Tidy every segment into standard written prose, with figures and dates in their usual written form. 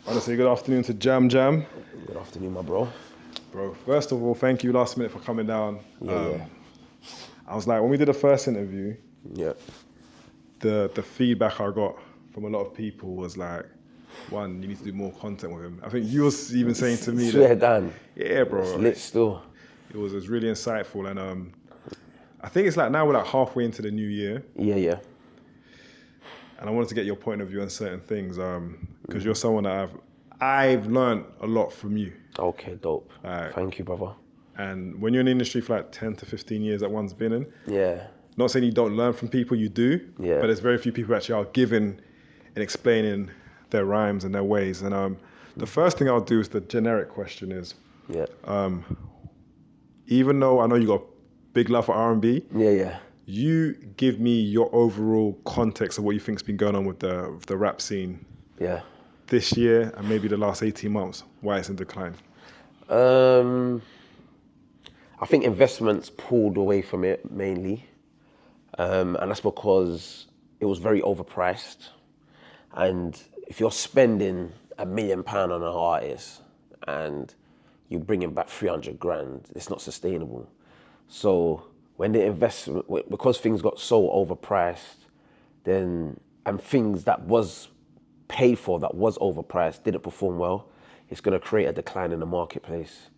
Honestly, good afternoon to Jam Jam. Good afternoon, my bro. Bro, first of all, thank you last minute for coming down. Yeah. I was like, when we did the first interview, Yeah. the feedback I got from a lot of people was like, one, you need to do more content with him. I think you was even saying to me Swear that, down. yeah, It's bro, lit still. it was really insightful. And I think it's like now we're like halfway into the new year. Yeah. And I wanted to get your point of view on certain things because you're someone that I've learned a lot from you. Okay, dope. Like, Thank you, brother. And when you're in the industry for like 10 to 15 years that one's been in, Yeah. not saying you don't learn from people, you do, Yeah. but there's very few people who actually are giving and explaining their rhymes and their ways. And the first thing I'll do is the generic question is, Yeah. even though I know you got big love for R&B, Yeah. you give me your overall context of what you think's been going on with the rap scene Yeah. this year and maybe the last 18 months, why it's in decline. I think investments pulled away from it mainly. And that's because it was very overpriced. And if you're spending £1 million on an artist and you're bringing back 300 grand, it's not sustainable. So when the investment, because things got so overpriced, then, and things that was paid for, that was overpriced, didn't perform well, it's gonna create a decline in the marketplace.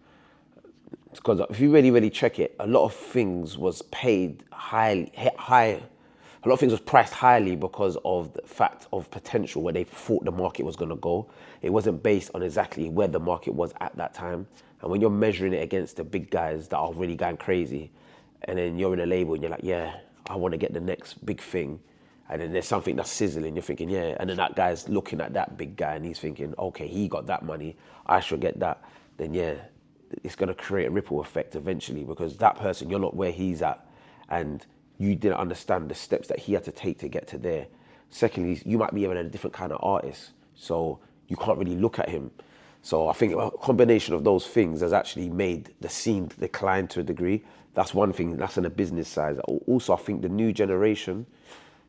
Because if you really check it, a lot of things was paid a lot of things was priced highly because of the fact of potential where they thought the market was going to go. It wasn't based on exactly where the market was at that time. And when you're measuring it against the big guys that are really going crazy, and then you're in a label and you're like, yeah, I want to get the next big thing. And then there's something that's sizzling, you're thinking, yeah. And then that guy's looking at that big guy and he's thinking, okay, he got that money, I should get that. Then yeah, it's going to create a ripple effect eventually because that person, you're not where he's at and you didn't understand the steps that he had to take to get to there. Secondly, you might be even a different kind of artist, so you can't really look at him. So I think a combination of those things has actually made the scene decline to a degree. That's one thing, that's on the business side. Also, I think the new generation,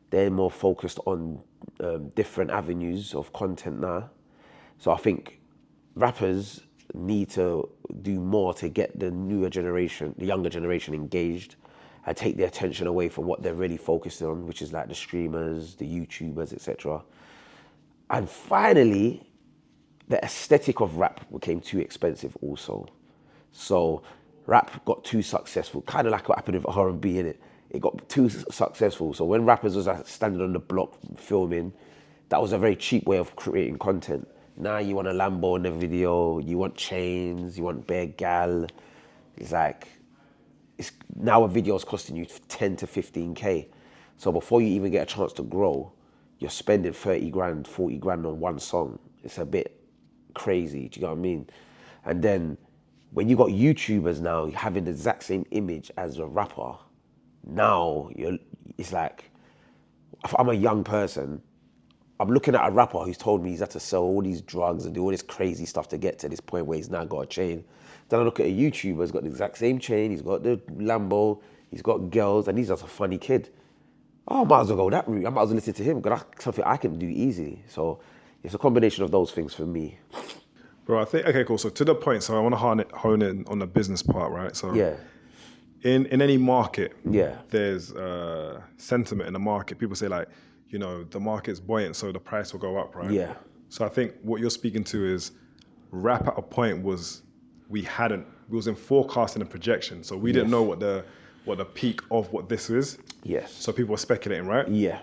they're more focused on different avenues of content now. So I think rappers need to do more to get the newer generation, the younger generation engaged and take their attention away from what they're really focused on, which is like the streamers, the YouTubers, etc. And finally, the aesthetic of rap became too expensive also. So rap got too successful, kind of like what happened with R&B, innit? It got too successful. So when rappers was standing on the block filming, that was a very cheap way of creating content. Now you want a Lambo in the video, you want chains, you want bare gal. It's like, now a video is costing you 10 to 15K. So before you even get a chance to grow, you're spending 30 grand, 40 grand on one song. It's a bit crazy, do you know what I mean? And then when you got YouTubers now having the exact same image as a rapper, now it's like, if I'm a young person, I'm looking at a rapper who's told me he's had to sell all these drugs and do all this crazy stuff to get to this point where he's now got a chain. Then I look at a YouTuber, he's got the exact same chain, he's got the Lambo, he's got girls, and he's just a funny kid. Oh, I might as well go that route. I might as well listen to him because that's something I can do easily. So it's a combination of those things for me. Bro, I think, okay, cool. So to the point, so I want to hone in on the business part, right? So Yeah. in any market, Yeah. there's sentiment in the market. People say like, you know, the market's buoyant, so the price will go up, right? Yeah. So I think what you're speaking to is rap at a point was, we was in forecasting and projection. So we didn't know what the peak of what this is. Yes. So people were speculating, right? Yeah.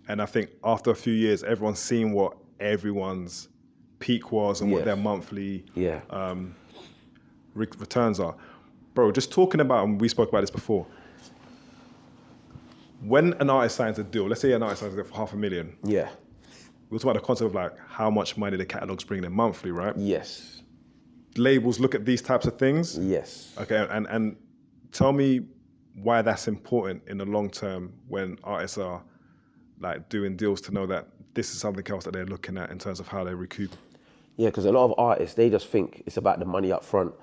And I think after a few years, everyone's seen what everyone's peak was and what their monthly returns are. Bro, just talking about, and we spoke about this before, when an artist signs a deal, let's say an artist signs a deal for $500,000. Yeah. We're talking about the concept of like how much money the catalog's bringing in monthly, right? Yes. Labels look at these types of things. Yes. Okay, and tell me why that's important in the long term when artists are like doing deals to know that this is something else that they're looking at in terms of how they recoup. Yeah, because a lot of artists, they just think it's about the money up front.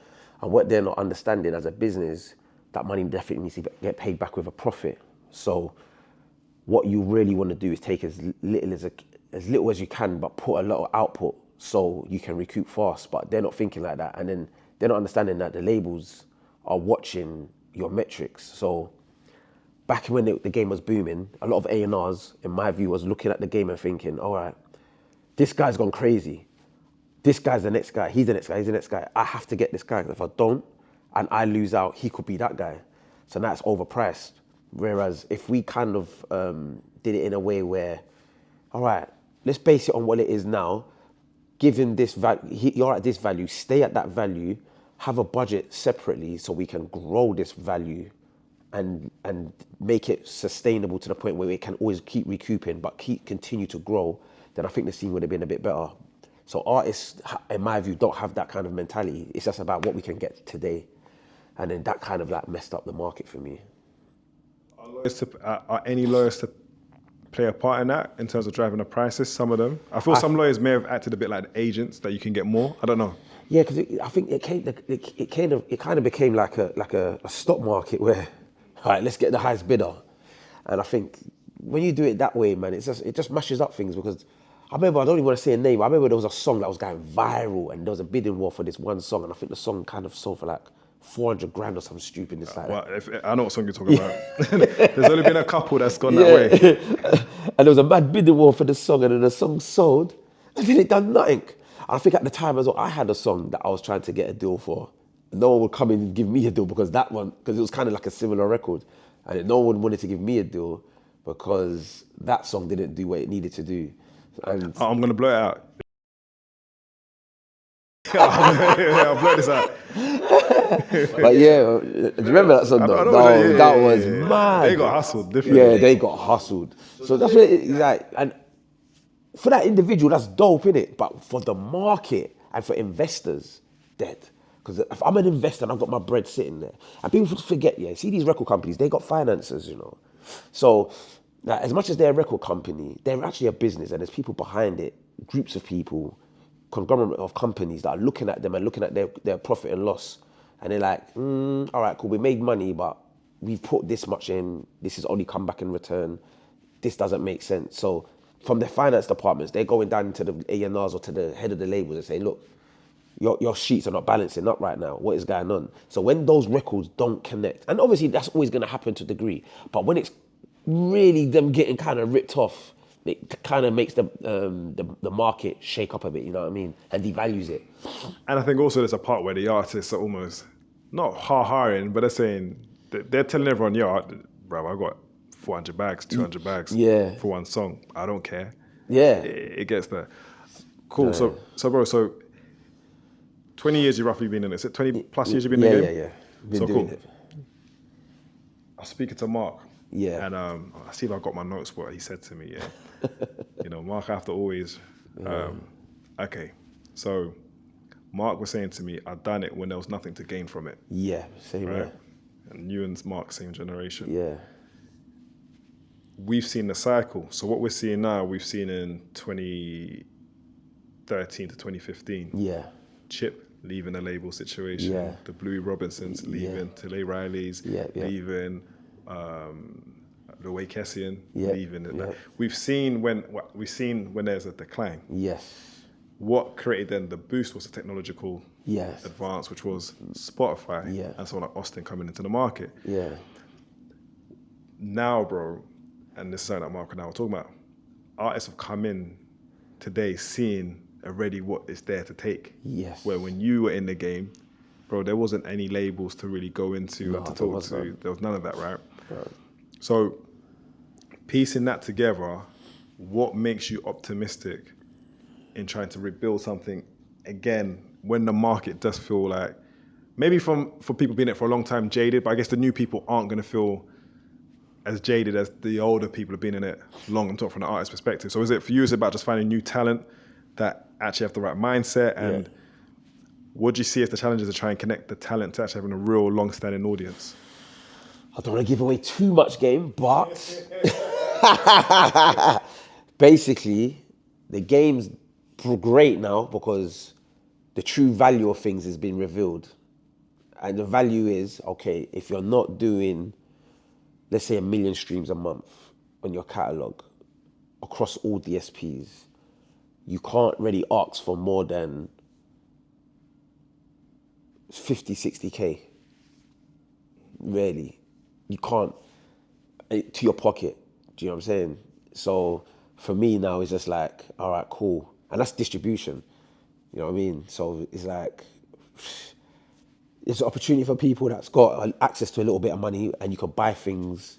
And what they're not understanding as a business, that money definitely needs to get paid back with a profit. So what you really want to do is take as little as you can, but put a lot of output so you can recoup fast. But they're not thinking like that, and then they're not understanding that the labels are watching your metrics. So back when the game was booming, a lot of A&Rs, in my view, was looking at the game and thinking, all right, this guy's gone crazy. This guy's the next guy. He's the next guy. He's the next guy. I have to get this guy. If I don't, and I lose out, he could be that guy. So that's overpriced. Whereas if we kind of did it in a way where, all right, let's base it on what it is now. Give him this value. You're at this value. Stay at that value. Have a budget separately so we can grow this value and make it sustainable to the point where it can always keep recouping but continue to grow. Then I think the scene would have been a bit better. So artists, in my view, don't have that kind of mentality. It's just about what we can get today. And then that kind of like messed up the market for me. Are any lawyers to play a part in that in terms of driving the prices? Some of them. I feel some lawyers may have acted a bit like agents that you can get more. I don't know. Yeah, because I think it kind of became like a stock market where, all right, let's get the highest bidder. And I think when you do it that way, man, it just mashes up things. Because I remember, I don't even want to say a name. I remember there was a song that was going viral, and there was a bidding war for this one song, and I think the song kind of sold for like 400 grand or some stupidness like that. I know what song you're talking about. There's only been a couple that's gone that way. And there was a mad bidding war for the song, and then the song sold, and then it done nothing. And I think at the time as well, I had a song that I was trying to get a deal for. No one would come in and give me a deal because it was kind of like a similar record. And then no one wanted to give me a deal because that song didn't do what it needed to do. And I'm going to blow it out. I'll blow this out. But yeah, do you remember that song? That was mad. They got hustled differently. Yeah, they got hustled. So that's what it's like. And for that individual, that's dope, innit? But for the market and for investors, dead. Because if I'm an investor and I've got my bread sitting there, and people forget, see these record companies, they got finances, So like, as much as they're a record company, they're actually a business, and there's people behind it, groups of people, conglomerate of companies that are looking at them and looking at their profit and loss. And they're like, all right, cool, we made money, but we've put this much in, this has only come back in return, this doesn't make sense. So from the finance departments, they're going down to the A&Rs or to the head of the labels and saying, look, your sheets are not balancing up right now. What is going on? So when those records don't connect, and obviously that's always going to happen to a degree, but when it's really them getting kind of ripped off, it kind of makes the market shake up a bit, you know what I mean? And devalues it. And I think also there's a part where the artists are almost, not hiring, but they're saying, they're telling everyone, bro, I got 400 bags, 200 bags for one song. I don't care. Yeah. It gets there. Cool. So bro, 20 years you've roughly been in it. Is it 20 plus years you've been in the game? Yeah. Been doing it. I was speaking to Mark. Yeah. And I see if I got my notes, what he said to me, Mark, I have to always, okay. So Mark was saying to me, I'd done it when there was nothing to gain from it. Yeah, same way. And you and Mark, same generation. Yeah. We've seen the cycle. So what we're seeing now, we've seen in 2013 to 2015. Yeah. Chip leaving the label situation. Yeah. The Bluey Robinsons leaving. Tele Riley's leaving. Roi Kessian leaving. We've seen when there's a decline. Yes. What created then the boost was the technological advance, which was Spotify and someone like Austin coming into the market. Yeah. Now, bro, and this is something that Mark and I were talking about, artists have come in today seeing already what is there to take. Yes. Where when you were in the game, bro, there wasn't any labels to really go into and to talk to. There was none of that, right? So piecing that together, what makes you optimistic in trying to rebuild something again when the market does feel like, maybe for people being in it for a long time, jaded, but I guess the new people aren't going to feel as jaded as the older people have been in it long. I'm talking from the artist perspective. So is it for you, is it about just finding new talent that actually have the right mindset? And what do you see as the challenges to try and connect the talent to actually having a real long-standing audience? I don't want to give away too much game, but basically the game's great now because the true value of things has been revealed. And the value is, okay, if you're not doing, let's say 1 million streams a month on your catalog across all DSPs, you can't really ask for more than 50, 60K. Really. You can't, to your pocket. Do you know what I'm saying? So for me now, it's just like, all right, cool. And that's distribution. You know what I mean? So it's like, it's an opportunity for people that's got access to a little bit of money, and you can buy things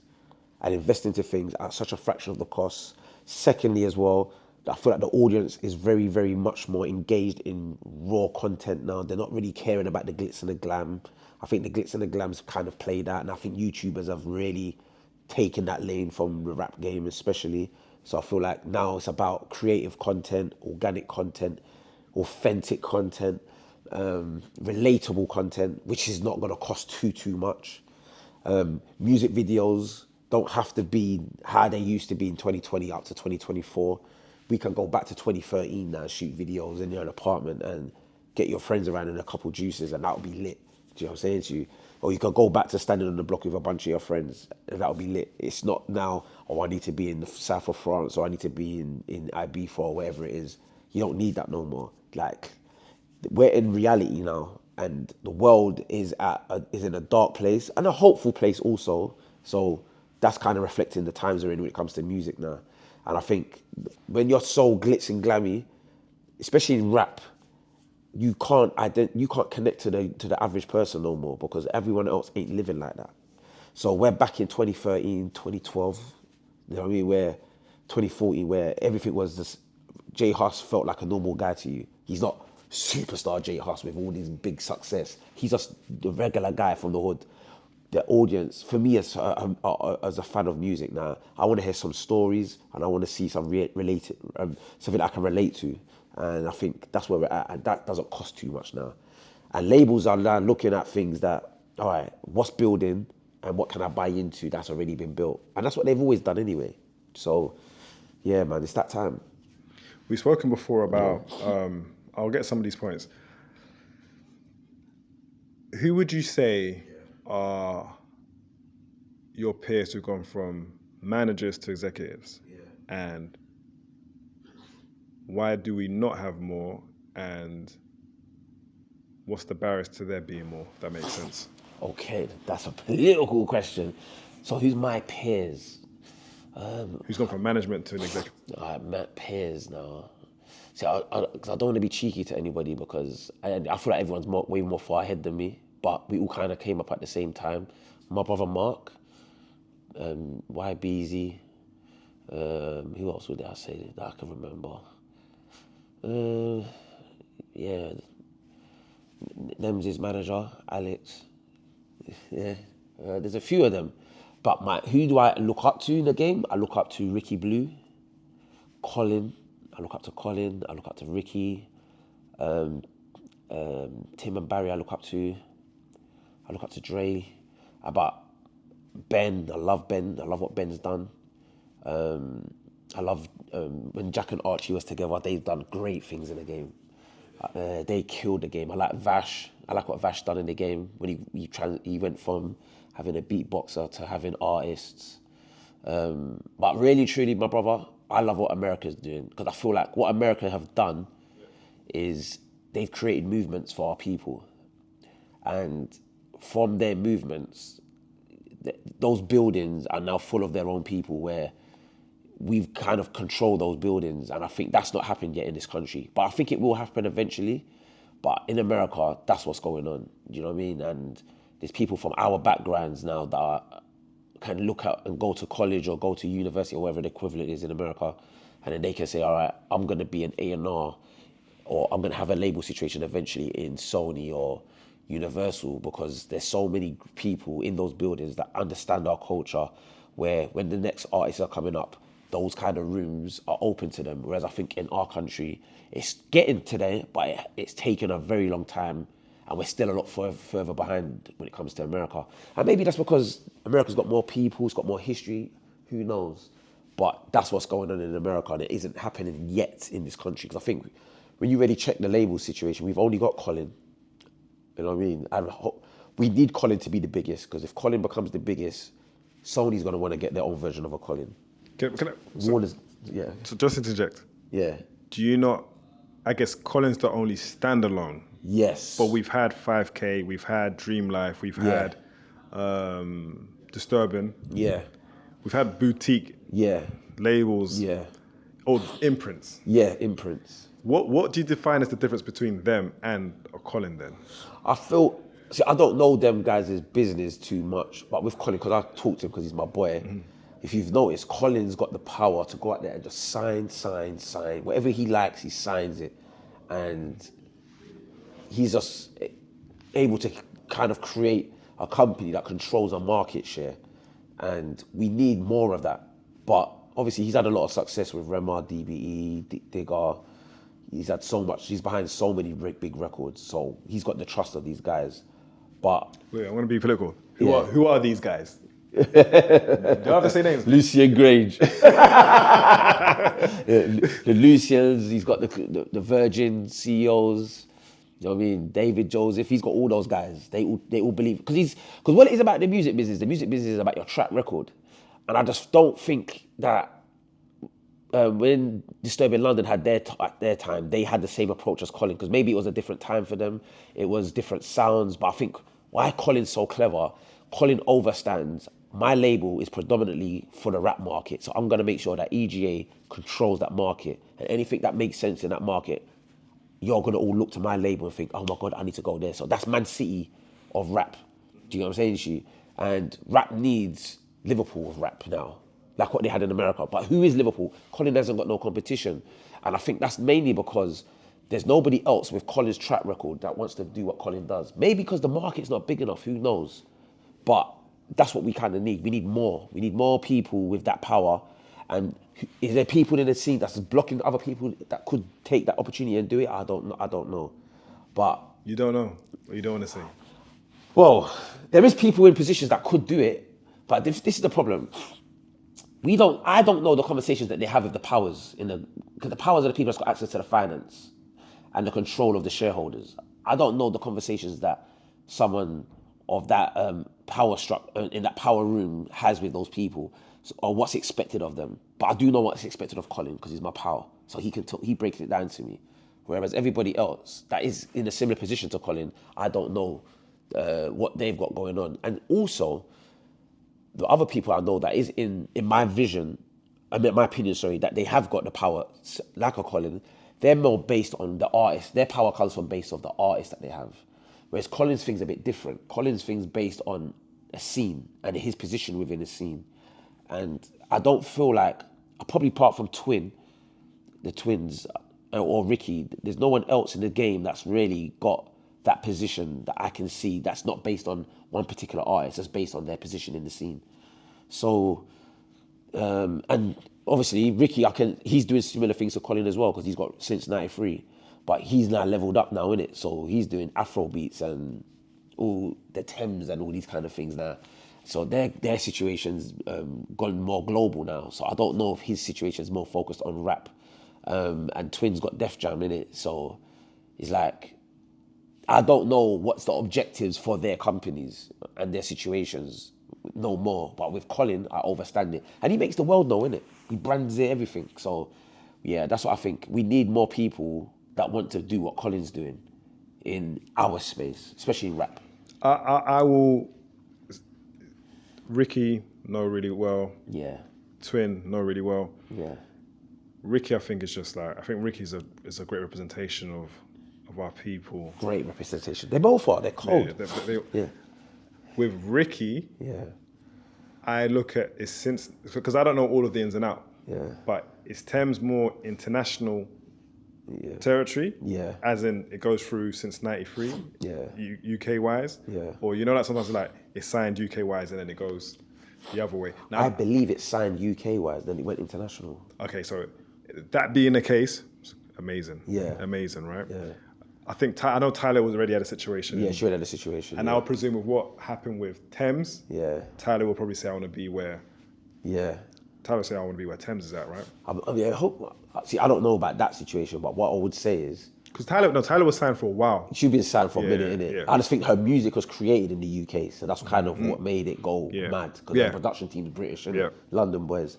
and invest into things at such a fraction of the cost. Secondly, as well, I feel like the audience is very, very much more engaged in raw content now. They're not really caring about the glitz and the glam. I think the glitz and the glam's kind of played out, and I think YouTubers have really taken that lane from the rap game especially. So I feel like now it's about creative content, organic content, authentic content, relatable content, which is not going to cost too much. Music videos don't have to be how they used to be in 2020 up to 2024. We can go back to 2013 now, shoot videos in your apartment and get your friends around in a couple juices, and that'll be lit. Do you know what I'm saying to you? Or you can go back to standing on the block with a bunch of your friends, and that'll be lit. It's not now, oh, I need to be in the south of France, or I need to be in Ibiza, or wherever it is. You don't need that no more. Like, we're in reality now, and the world is in a dark place and a hopeful place also. So that's kind of reflecting the times we're in when it comes to music now. And I think when you're so glitz and glammy, especially in rap, you can't connect to the average person no more, because everyone else ain't living like that. So we're back in 2013, 2012, you know what I mean, where 2014, where everything was just, J Hus felt like a normal guy to you. He's not superstar J Hus with all these big success. He's just the regular guy from the hood. The audience, for me as a fan of music now, I want to hear some stories, and I want to see some related, something I can relate to. And I think that's where we're at, and that doesn't cost too much now. And labels are now looking at things that, all right, what's building and what can I buy into that's already been built? And that's what they've always done anyway. So, yeah, man, it's that time. We've spoken before about, I'll get some of these points. Who would you say are your peers who've gone from managers to executives? And why do we not have more? And what's the barriers to there being more? If that makes sense. Okay, that's a political question. So who's my peers? Who's gone from management to an executive? My peers now. See, I don't want to be cheeky to anybody, because I feel like everyone's way more far ahead than me, but we all kind of came up at the same time. My brother Mark, YBZ, who else would I say that I can remember? Yeah, them's his manager, Alex. Yeah, there's a few of them. But who do I look up to in the game? I look up to Ricky Blue, Colin. I look up to Colin. I look up to Ricky, Tim and Barry. I look up to Dre. But Ben, I love Ben. I love what Ben's done. I love when Jack and Archie was together. They've done great things in the game. They killed the game. I like Vash. I like what Vash done in the game when he went from having a beatboxer to having artists. But really, truly, my brother, I love what America's doing, because I feel like what America have done is they've created movements for our people. And from their movements, those buildings are now full of their own people, where we've kind of controlled those buildings. And I think that's not happened yet in this country. But I think it will happen eventually. But in America, that's what's going on. Do you know what I mean? And there's people from our backgrounds now that can look at and go to college or go to university or whatever the equivalent is in America. And then they can say, all right, I'm going to be an A&R, or I'm going to have a label situation eventually in Sony or Universal, because there's so many people in those buildings that understand our culture, where when the next artists are coming up, those kind of rooms are open to them. Whereas I think in our country, it's getting to there, but it's taken a very long time, and we're still a lot further behind when it comes to America. And maybe that's because America's got more people, it's got more history, who knows? But that's what's going on in America, and it isn't happening yet in this country. Because I think when you really check the label situation, we've only got Colin. You know what I mean? And we need Colin to be the biggest, because if Colin becomes the biggest, Sony's going to want to get their own version of a Colin. So just interject. Yeah. do you not? I guess Colin's the only standalone. Yes. But we've had 5K, we've had Dream Life, we've had Disturbing. Yeah. We've had boutique labels. Yeah. Or imprints. Yeah, imprints. What do you define as the difference between them and a Colin then? I feel, see, I don't know them guys' business too much, but with Colin, because I talk to him because he's my boy, if you've noticed, Colin's got the power to go out there and just sign. Whatever he likes, he signs it. And he's just able to kind of create a company that controls a market share. And we need more of that. But obviously, he's had a lot of success with Rema, DBE, Digger. He's had so much, he's behind so many big records. So he's got the trust of these guys. But wait, I want to be political. Who are these guys? Do I have to say names? Lucien Grange. The Lucians, he's got the Virgin CEOs. You know what I mean? David Joseph, he's got all those guys. They all believe, because what it is about the music business is about your track record. And I just don't think that when Disturbing London had at their time, they had the same approach as Colin, because maybe it was a different time for them. It was different sounds. But I think why Colin's so clever, Colin overstands. My label is predominantly for the rap market. So I'm going to make sure that EGA controls that market. And anything that makes sense in that market, you're going to all look to my label and think, oh my God, I need to go there. So that's Man City of rap. Do you know what I'm saying to you? And rap needs Liverpool of rap now, like what they had in America. But who is Liverpool? Colin hasn't got no competition. And I think that's mainly because there's nobody else with Colin's track record that wants to do what Colin does. Maybe because the market's not big enough, who knows? But that's what we kind of need. We need more. We need more people with that power. And is there people in the scene that's blocking other people that could take that opportunity and do it? I don't know. But you don't know, or you don't want to say? Well, there is people in positions that could do it, but this is the problem. I don't know the conversations that they have with the powers because the powers are the people that's got access to the finance and the control of the shareholders. I don't know the conversations that someone of that power structure in that power room has with those people, or what's expected of them. But I do know what's expected of Colin because he's my power, so he breaks it down to me. Whereas everybody else that is in a similar position to Colin, I don't know what they've got going on. And also, the other people I know that is in my vision, my opinion, that they have got the power, like a Colin, they're more based on the artist. Their power comes from based on the artist that they have. Whereas Colin's thing's a bit different. Colin's thing's based on a scene and his position within a scene. And I don't feel like, probably apart from the twins, or Ricky, there's no one else in the game that's really got that position that I can see that's not based on one particular artist, that's based on their position in the scene. So, and obviously Ricky, he's doing similar things to Colin as well, because he's got since 93, but he's now leveled up now, innit? So he's doing Afro beats and all the Thames and all these kind of things now. So their situation's gone more global now. So I don't know if his situation's more focused on rap. And Twins got Def Jam in it, so it's like, I don't know what's the objectives for their companies and their situations no more. But with Colin, I understand it. And he makes the world know, innit? He brands it, everything. So yeah, that's what I think. We need more people that want to do what Colin's doing in our space, especially in rap. I will, Ricky, know really well. Yeah. Twin, know really well. Yeah. Ricky, I think is just like, I think Ricky's is a great representation of our people. Great representation. They both are. They're cold. Yeah. With Ricky, I look at it since, because I don't know all of the ins and outs. Yeah. But is Thames more international territory? Yeah. As in, it goes through since 93. Yeah. UK wise. Yeah. Or like sometimes like it's signed UK wise and then it goes the other way. Now, I believe it's signed UK wise, then it went international. Okay, so that being the case, amazing. Yeah. Amazing, right? Yeah. I know Tyler was already had a situation. Yeah, she had a situation. And I would presume with what happened with Thames, Tyler will probably say, I want to be where. Yeah. Tyler will say, I want to be where Thames is at, right? I hope. See, I don't know about that situation, but what I would say is, because Tyler was signed for a while. She'd been signed for a minute, innit? Yeah. I just think her music was created in the UK, so that's kind of what made it go mad. Because the production team's British and London boys.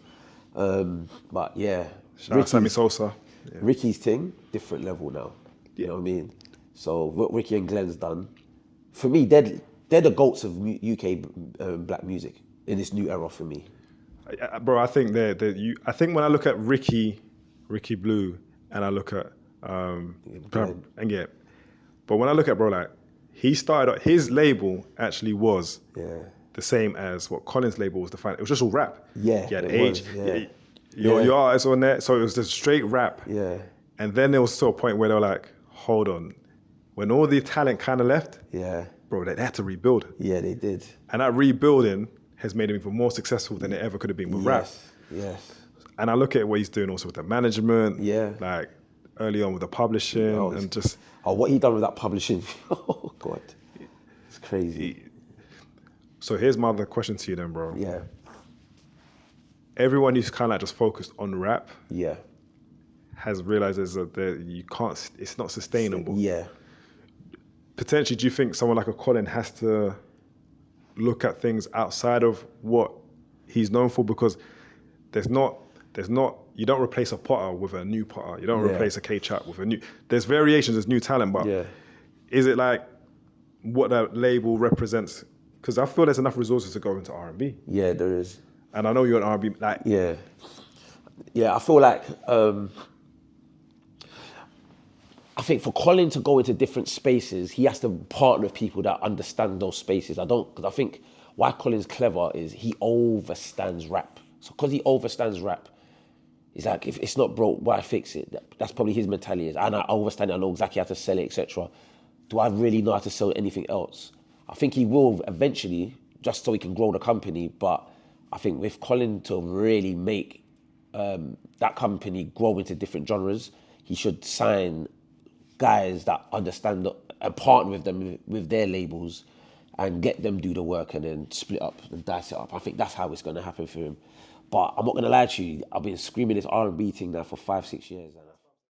But yeah. Shout out Sammy Sosa. Ricky's thing, different level now. You know what I mean? So what Ricky and Glenn's done, for me, they're the GOATs of UK black music in this new era for me. Bro, I think I think when I look at Ricky Blue, and I look at but when I look at bro, like he started, his label actually was the same as what Colin's label was defined. It was just all rap. Yeah, he had it age. was, Your artist on there, so it was just straight rap. Yeah. And then there was to a point where they were like, hold on, when all the talent kind of left. Yeah. Bro, they had to rebuild. Yeah, they did. And that rebuilding has made him even more successful than it ever could have been with rap. Yes. And I look at what he's doing also with the management. Yeah. Like early on with the publishing and just. Oh, what he done with that publishing? Oh God, it's crazy. So here's my other question to you then, bro. Yeah. Everyone who's kind of like just focused on rap. Yeah. Has realized that you can't. It's not sustainable. Yeah. Potentially, do you think someone like a Colin has to look at things outside of what he's known for? Because there's not, you don't replace a Potter with a new Potter. You don't replace a K-Chap with a new, there's variations, there's new talent, but is it like what that label represents? Because I feel there's enough resources to go into R&B. Yeah, there is. And I know you're an R&B, like. Yeah. Yeah, I feel like, I think for Colin to go into different spaces, he has to partner with people that understand those spaces. Because I think why Colin's clever is he overstands rap. So because he overstands rap, he's like, if it's not broke, why fix it? That's probably his mentality. And I overstand it, I know exactly how to sell it, etc. Do I really know how to sell anything else? I think he will eventually, just so he can grow the company. But I think with Colin to really make that company grow into different genres, he should sign guys that understand and partner with them with their labels and get them do the work and then split up and dice it up. I think that's how it's going to happen for him. But I'm not going to lie to you, I've been screaming this R&B thing now for 5-6 years.